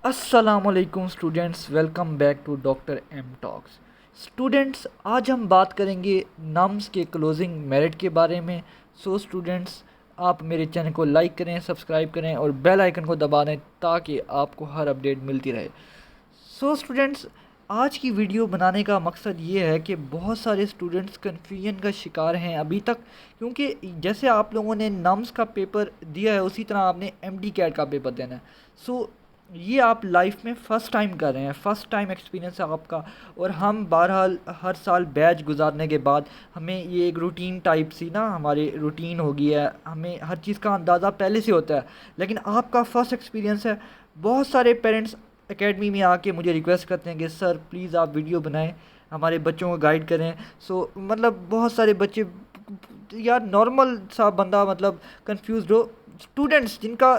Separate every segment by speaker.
Speaker 1: अस्सलामुअलैकुम students, welcome back to doctor M talks. Students, आज हम बात करेंगे नम्स के क्लोजिंग मेरिट के बारे में। सो स्टूडेंट्स, आप मेरे चैनल को लाइक करें, सब्सक्राइब करें और बेल आइकन को दबा दें ताकि आपको हर अपडेट मिलती रहे। सो स्टूडेंट्स, आज की वीडियो बनाने का मकसद ये है कि बहुत सारे स्टूडेंट्स कन्फ्यूजन का शिकार हैं अभी तक, क्योंकि जैसे आप लोगों ने नम्स का पेपर दिया है उसी तरह आपने एमडी कैट का पेपर देना है। सो ये आप लाइफ में फ़र्स्ट टाइम कर रहे हैं, फ़र्स्ट टाइम एक्सपीरियंस है आपका। और हम बहरहाल हर साल बैच गुजारने के बाद हमें ये एक रूटीन टाइप सी ना हमारी रूटीन हो गई है, हमें हर चीज़ का अंदाज़ा पहले से होता है। लेकिन आपका फ़र्स्ट एक्सपीरियंस है। बहुत सारे पेरेंट्स एकेडमी में आके मुझे रिक्वेस्ट करते हैं कि सर प्लीज़ आप वीडियो बनाएं, हमारे बच्चों को गाइड करें। सो मतलब बहुत सारे बच्चे, यार नॉर्मल सा बंदा मतलब कंफ्यूज हो, स्टूडेंट्स जिनका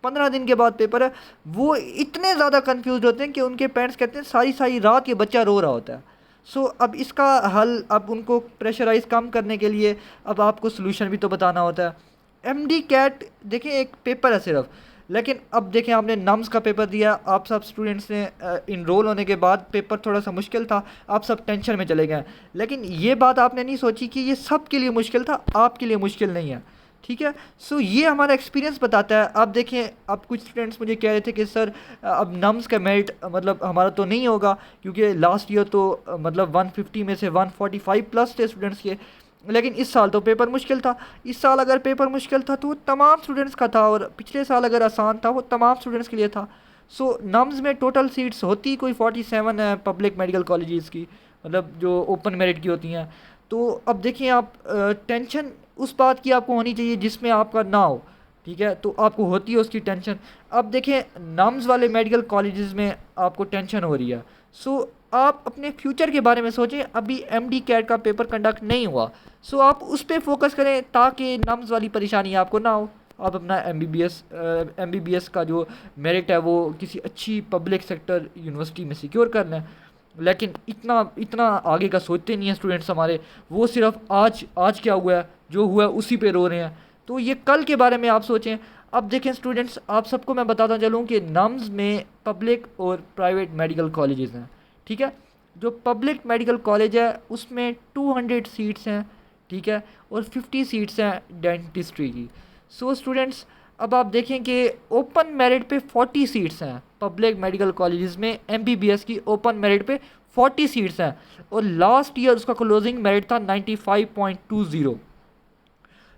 Speaker 1: 15 दिन के बाद पेपर है वो इतने ज़्यादा कंफ्यूज होते हैं कि उनके पेरेंट्स कहते हैं सारी सारी रात ये बच्चा रो रहा होता है। सो अब इसका हल, अब उनको प्रेशराइज कम करने के लिए अब आपको सोल्यूशन भी तो बताना होता है। एमडी कैट देखें एक पेपर है सिर्फ, लेकिन अब देखें आपने नम्स का पेपर दिया, आप सब स्टूडेंट्स ने इनरोल होने के बाद पेपर थोड़ा सा मुश्किल था, आप सब टेंशन में चले गए। लेकिन ये बात आपने नहीं सोची कि ये सब के लिए मुश्किल था, आपके लिए मुश्किल नहीं है। ठीक है। सो ये हमारा एक्सपीरियंस बताता है। आप देखें, अब कुछ स्टूडेंट्स मुझे कह रहे थे कि सर अब नम्स का मेरिट मतलब हमारा तो नहीं होगा, क्योंकि लास्ट ईयर तो मतलब 150 में से 145 प्लस थे स्टूडेंट्स के। लेकिन इस साल तो पेपर मुश्किल था। इस साल अगर पेपर मुश्किल था तो वो तमाम स्टूडेंट्स का था, और पिछले साल अगर आसान था वो तमाम स्टूडेंट्स के लिए था। सो नम्स में टोटल सीट्स होती कोई 47 है पब्लिक मेडिकल कॉलेजेस की, मतलब जो ओपन मेरिट की होती हैं। तो अब देखिए आप, टेंशन उस बात की आपको होनी चाहिए जिसमें आपका ना हो। ठीक है, तो आपको होती है उसकी टेंशन। अब देखें नम्स वाले मेडिकल कॉलेजेस में आपको टेंशन हो रही है। सो आप अपने फ्यूचर के बारे में सोचें। अभी एमडी कैट का पेपर कंडक्ट नहीं हुआ, सो आप उस पर फोकस करें ताकि नम्स वाली परेशानी आपको ना हो। आप अपना एमबीबीएस का जो मेरिट है वो किसी अच्छी पब्लिक सेक्टर यूनिवर्सिटी में सिक्योर कर लें। लेकिन इतना इतना आगे का सोचते नहीं हैं स्टूडेंट्स हमारे। वो सिर्फ आज आज क्या हुआ है, जो हुआ है उसी पे रो रहे हैं। तो ये कल के बारे में आप सोचें। अब देखें स्टूडेंट्स, आप सबको मैं बताता चलूँ कि नम्स में पब्लिक और प्राइवेट मेडिकल कॉलेजेस हैं। ठीक है, जो पब्लिक मेडिकल कॉलेज है उसमें 200 सीट्स हैं। ठीक है, और 50 सीट्स हैं डेंटिस्ट्री की। सो स्टूडेंट्स, अब आप देखें कि ओपन मेरिट पे 40 सीट्स हैं पब्लिक मेडिकल कॉलेजेस में। एमबीबीएस की ओपन मेरिट पे 40 सीट्स हैं, और लास्ट ईयर उसका क्लोजिंग मेरिट था 95.20।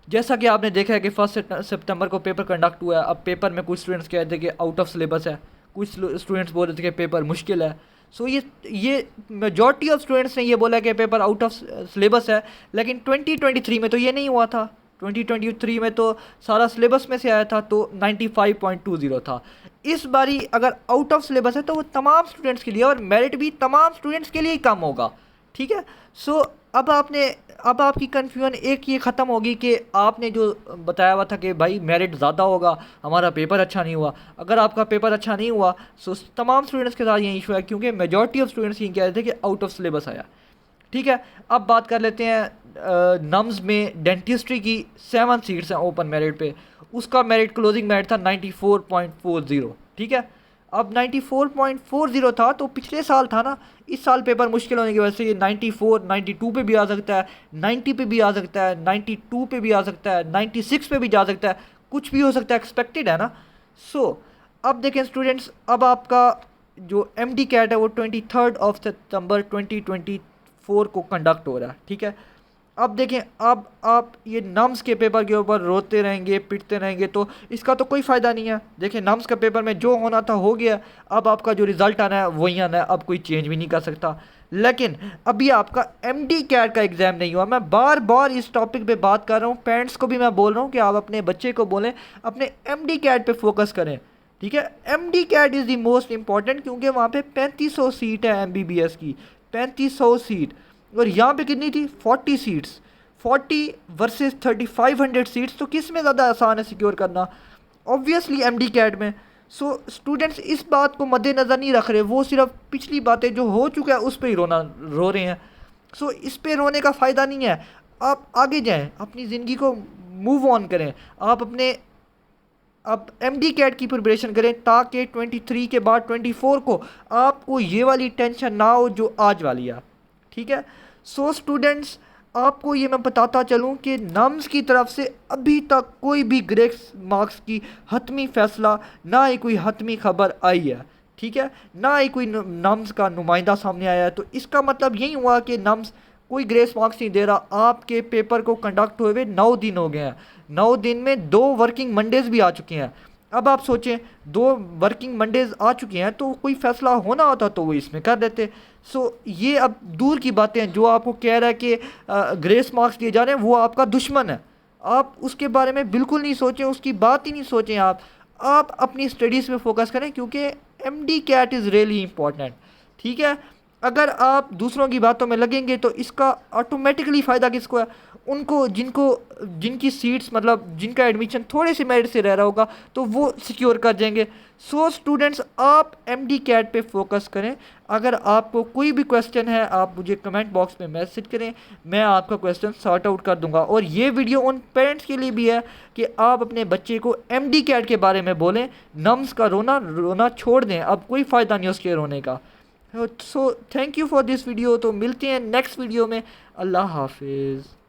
Speaker 1: जैसा कि आपने देखा है कि 1 सितंबर को पेपर कंडक्ट हुआ है। अब पेपर में कुछ स्टूडेंट्स कह रहे थे कि आउट ऑफ सिलेबस है, कुछ स्टूडेंट्स बोल रहे थे कि पेपर मुश्किल है। सो ये मेजॉरिटी ऑफ स्टूडेंट्स ने ये बोला कि पेपर आउट ऑफ सिलेबस है। लेकिन 2023 में तो ये नहीं हुआ था। 2023 में तो सारा सिलेबस में से आया था, तो 95.20 था। इस बारी अगर आउट ऑफ सिलेबस है तो वो तमाम स्टूडेंट्स के लिए, और मेरिट भी तमाम स्टूडेंट्स के लिए ही कम होगा। ठीक है। सो अब आपकी कन्फ्यूजन एक ये ख़त्म होगी कि आपने जो बताया हुआ था कि भाई मेरिट ज़्यादा होगा, हमारा पेपर अच्छा नहीं हुआ। अगर आपका पेपर अच्छा नहीं हुआ सो तमाम स्टूडेंट्स के साथ ये इशू है, क्योंकि मेजॉरिटी ऑफ स्टूडेंट्स ये कह रहे थे कि आउट ऑफ सिलेबस आया। ठीक है, अब बात कर लेते हैं नम्स में डेंटिस्ट्री की 7 सीट्स हैं ओपन मेरिट पे। उसका मेरिट क्लोजिंग मेरिट था 94.40। ठीक है, अब 94.40 था तो पिछले साल था ना। इस साल पेपर मुश्किल होने की वजह से ये 94 92 पे भी आ सकता है, 90 पे भी आ सकता है, 92 पे भी आ सकता है, 96 पे भी जा सकता है, कुछ भी हो सकता है, एक्सपेक्टेड है ना। सो अब देखें स्टूडेंट्स, अब आपका जो एमडी कैट है वो 23 सितंबर 2024 को कंडक्ट हो रहा है। ठीक है, अब देखें, अब आप ये नम्स के पेपर के ऊपर रोते रहेंगे, पिटते रहेंगे तो इसका तो कोई फ़ायदा नहीं है। देखें, नम्स का पेपर में जो होना था हो गया। अब आपका जो रिज़ल्ट आना है वही आना है, अब कोई चेंज भी नहीं कर सकता। लेकिन अभी आपका एमडी कैट का एग्ज़ाम नहीं हुआ। मैं बार बार इस टॉपिक पे बात कर रहा हूँ, पेरेंट्स को भी मैं बोल रहा हूँ कि आप अपने बच्चे को बोलें अपने एमडी कैट पे फोकस करें। ठीक है, MD CAT is the most important, क्योंकि वहाँ पे 3500 सीट है एमबीबीएस की, 3500 सीट। और यहाँ पे कितनी थी, 40 सीट्स। 40 वर्सेस 3500 सीट्स, तो किस में ज़्यादा आसान है सिक्योर करना? ऑब्वियसली एमडी कैट में। सो स्टूडेंट्स इस बात को मद्देनज़र नहीं रख रहे, वो सिर्फ पिछली बातें जो हो चुका है उस पर ही रो रहे हैं। सो इस पे रोने का फ़ायदा नहीं है। आप आगे जाएं, अपनी ज़िंदगी को मूव ऑन करें। आप अपने अब एमडी कैट की प्रिपरेशन करें ताकि 23 के बाद 24 को आपको ये वाली टेंशन ना हो जो आज वाली है। ठीक है। सो स्टूडेंट्स, आपको ये मैं बताता चलूँ कि नम्स की तरफ से अभी तक कोई भी ग्रेस मार्क्स की हतमी फैसला, ना ही कोई हतमी खबर आई है। ठीक है। ना ही कोई नम्स का नुमाइंदा सामने आया है। तो इसका मतलब यही हुआ कि नम्स कोई ग्रेस मार्क्स नहीं दे रहा। आपके पेपर को कंडक्ट हुए हुए 9 दिन हो गए हैं। 9 दिन में 2 वर्किंग मंडेज भी आ चुके हैं। अब आप सोचें, 2 वर्किंग मंडेज आ चुके हैं तो कोई फैसला होना होता तो वो इसमें कर देते। सो ये अब दूर की बातें हैं। जो आपको कह रहा है कि ग्रेस मार्क्स दिए जा रहे हैं वो आपका दुश्मन है। आप उसके बारे में बिल्कुल नहीं सोचें, उसकी बात ही नहीं सोचें। आप अपनी स्टडीज़ पे फोकस करें क्योंकि MD CAT is really important. ठीक है। अगर आप दूसरों की बातों में लगेंगे तो इसका ऑटोमेटिकली फ़ायदा किसको है? उनको जिनकी सीट्स मतलब जिनका एडमिशन थोड़े से मेरिट से रह रहा होगा तो वो सिक्योर कर जाएंगे। सो स्टूडेंट्स, आप एमडी कैट पे फोकस करें। अगर आपको कोई भी क्वेश्चन है आप मुझे कमेंट बॉक्स में मैसेज करें, मैं आपका क्वेश्चन सॉर्ट आउट कर दूंगा। और ये वीडियो उन पेरेंट्स के लिए भी है कि आप अपने बच्चे को एमडी कैट के बारे में बोलें। नम्स का रोना छोड़ दें, अब कोई फ़ायदा नहीं उसके रोने का। So thank you for this video. तो मिलते हैं नेक्स्ट वीडियो में। अल्लाह हाफिज़।